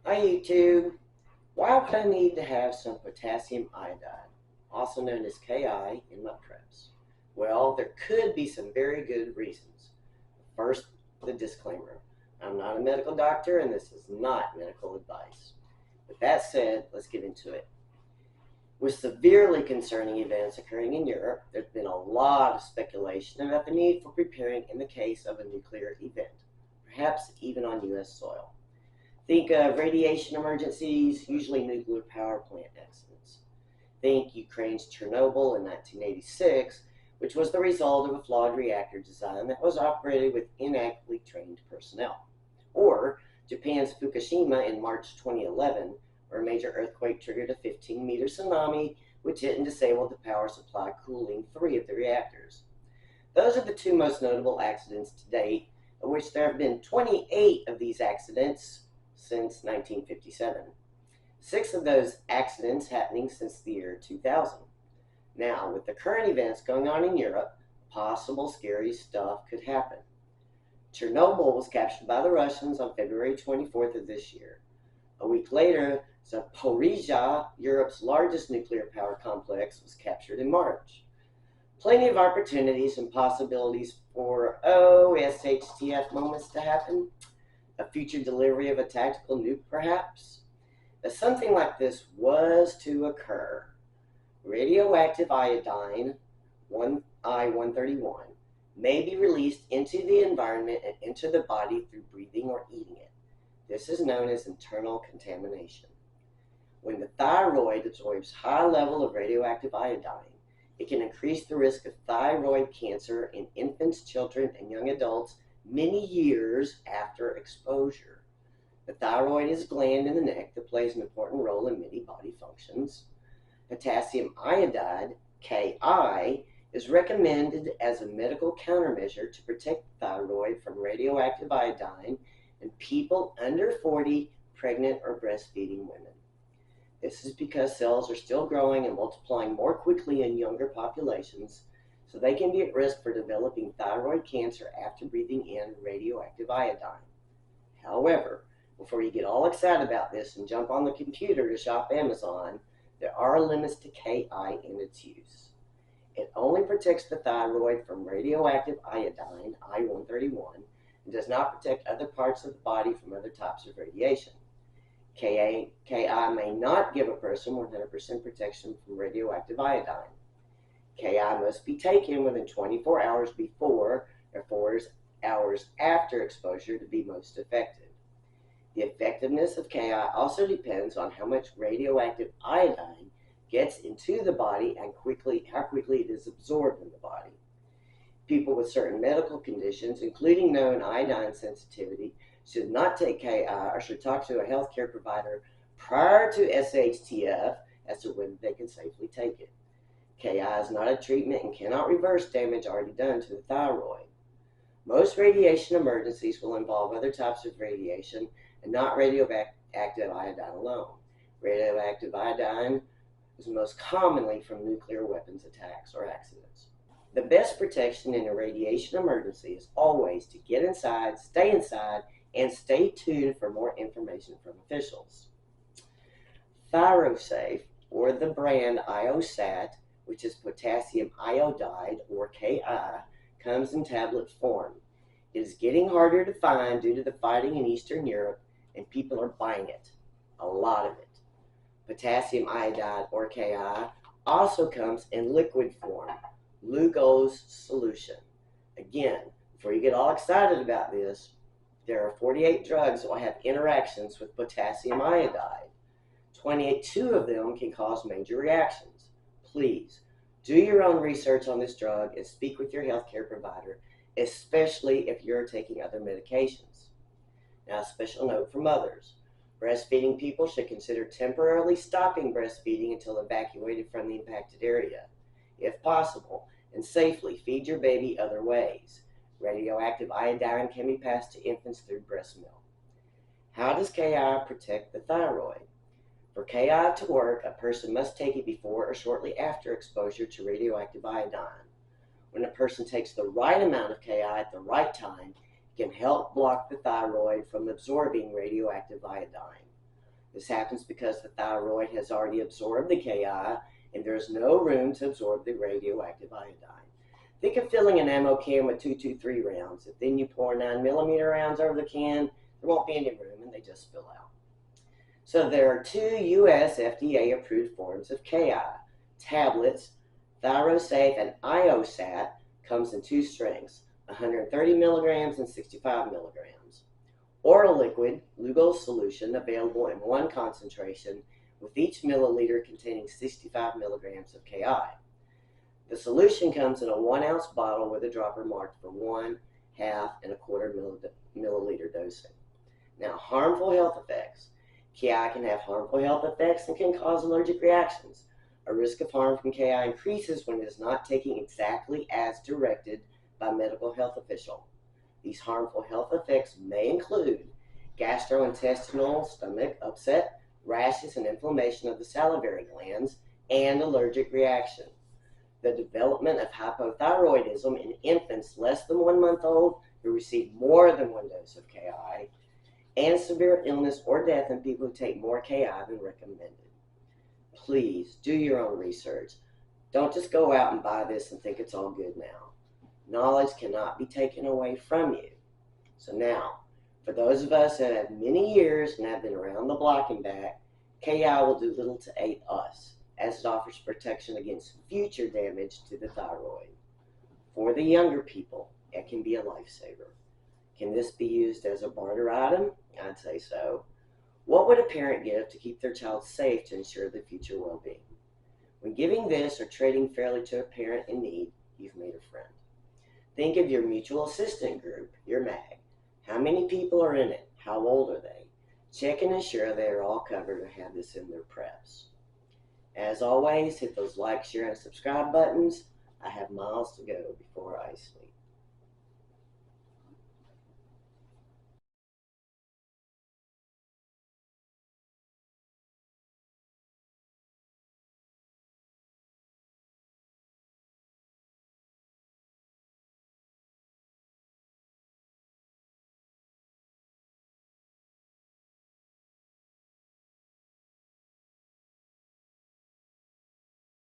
Hi YouTube. Why would I need to have some potassium iodide, also known as Ki, in my preps? Well, there could be some very good reasons. First, the disclaimer. I'm not a medical doctor and this is not medical advice. With that said, let's get into it. With severely concerning events occurring in Europe, there's been a lot of speculation about the need for preparing in the case of a nuclear event, perhaps even on U.S. soil. Think of radiation emergencies, usually nuclear power plant accidents. Think Ukraine's Chernobyl in 1986, which was the result of a flawed reactor design that was operated with inadequately trained personnel. Or Japan's Fukushima in March 2011, where a major earthquake triggered a 15-meter tsunami, which hit and disabled the power supply cooling 3 of the reactors. Those are the 2 most notable accidents to date, of which there have been 28 of these accidents since 1957. 6 of those accidents happening since the year 2000. Now, with the current events going on in Europe, possible scary stuff could happen. Chernobyl was captured by the Russians on February 24th of this year. A week later, Zaporizhzhia, Europe's largest nuclear power complex, was captured in March. Plenty of opportunities and possibilities for, SHTF moments to happen. A future delivery of a tactical nuke, perhaps? If something like this was to occur, radioactive iodine, I-131, may be released into the environment and into the body through breathing or eating it. This is known as internal contamination. When the thyroid absorbs high level of radioactive iodine, it can increase the risk of thyroid cancer in infants, children, and young adults many years after exposure. The thyroid is a gland in the neck that plays an important role in many body functions. Potassium iodide, Ki, is recommended as a medical countermeasure to protect the thyroid from radioactive iodine in people under 40, pregnant or breastfeeding women. This is because cells are still growing and multiplying more quickly in younger populations, so they can be at risk for developing thyroid cancer after breathing in radioactive iodine. However, before you get all excited about this and jump on the computer to shop Amazon, there are limits to Ki in its use. It only protects the thyroid from radioactive iodine, I-131, and does not protect other parts of the body from other types of radiation. Ki may not give a person 100% protection from radioactive iodine. Ki must be taken within 24 hours before or 4 hours after exposure to be most effective. The effectiveness of Ki also depends on how much radioactive iodine gets into the body and how quickly it is absorbed in the body. People with certain medical conditions, including known iodine sensitivity, should not take Ki or should talk to a healthcare provider prior to SHTF as to whether they can safely take it. Ki is not a treatment and cannot reverse damage already done to the thyroid. Most radiation emergencies will involve other types of radiation and not radioactive iodine alone. Radioactive iodine is most commonly from nuclear weapons attacks or accidents. The best protection in a radiation emergency is always to get inside, and stay tuned for more information from officials. ThyroSafe, or the brand iOSAT, which is potassium iodide, or Ki, comes in tablet form. It is getting harder to find due to the fighting in Eastern Europe, and people are buying it. A lot of it. Potassium iodide, or Ki, also comes in liquid form, Lugol's solution. Again, before you get all excited about this, there are 48 drugs that will have interactions with potassium iodide. 22 of them can cause major reactions. Please, do your own research on this drug and speak with your healthcare provider, especially if you're taking other medications. Now, a special note for mothers. Breastfeeding people should consider temporarily stopping breastfeeding until evacuated from the impacted area. If possible, and safely feed your baby other ways. Radioactive iodine can be passed to infants through breast milk. How does Ki protect the thyroid? For Ki to work, a person must take it before or shortly after exposure to radioactive iodine. When a person takes the right amount of Ki at the right time, it can help block the thyroid from absorbing radioactive iodine. This happens because the thyroid has already absorbed the Ki and there is no room to absorb the radioactive iodine. Think of filling an ammo can with 223 rounds. If then you pour 9mm rounds over the can, there won't be any room and they just spill out. So there are 2 U.S. FDA approved forms of Ki. Tablets, ThyroSafe and iOSAT comes in 2 strengths, 130 milligrams and 65 milligrams. Oral liquid, Lugol solution, available in 1 concentration, with each milliliter containing 65 milligrams of Ki. The solution comes in a 1-ounce bottle with a dropper marked for 1, half, and a quarter milliliter dosing. Now, harmful health effects. Ki can have harmful health effects and can cause allergic reactions. A risk of harm from Ki increases when it is not taken exactly as directed by a medical health official. These harmful health effects may include gastrointestinal stomach upset, rashes and inflammation of the salivary glands, and allergic reaction. The development of hypothyroidism in infants less than 1 month old who receive more than 1 dose of Ki, and severe illness or death in people who take more Ki than recommended. Please do your own research. Don't just go out and buy this and think it's all good now. Knowledge cannot be taken away from you. So now, for those of us that have many years and have been around the block and back, Ki will do little to aid us, as it offers protection against future damage to the thyroid. For the younger people, it can be a lifesaver. Can this be used as a barter item? I'd say so. What would a parent give to keep their child safe to ensure their future well-being? When giving this or trading fairly to a parent in need, you've made a friend. Think of your mutual assistant group, your MAG. How many people are in it? How old are they? Check and ensure they are all covered or have this in their preps. As always, hit those like, share, and subscribe buttons. I have miles to go before I sleep.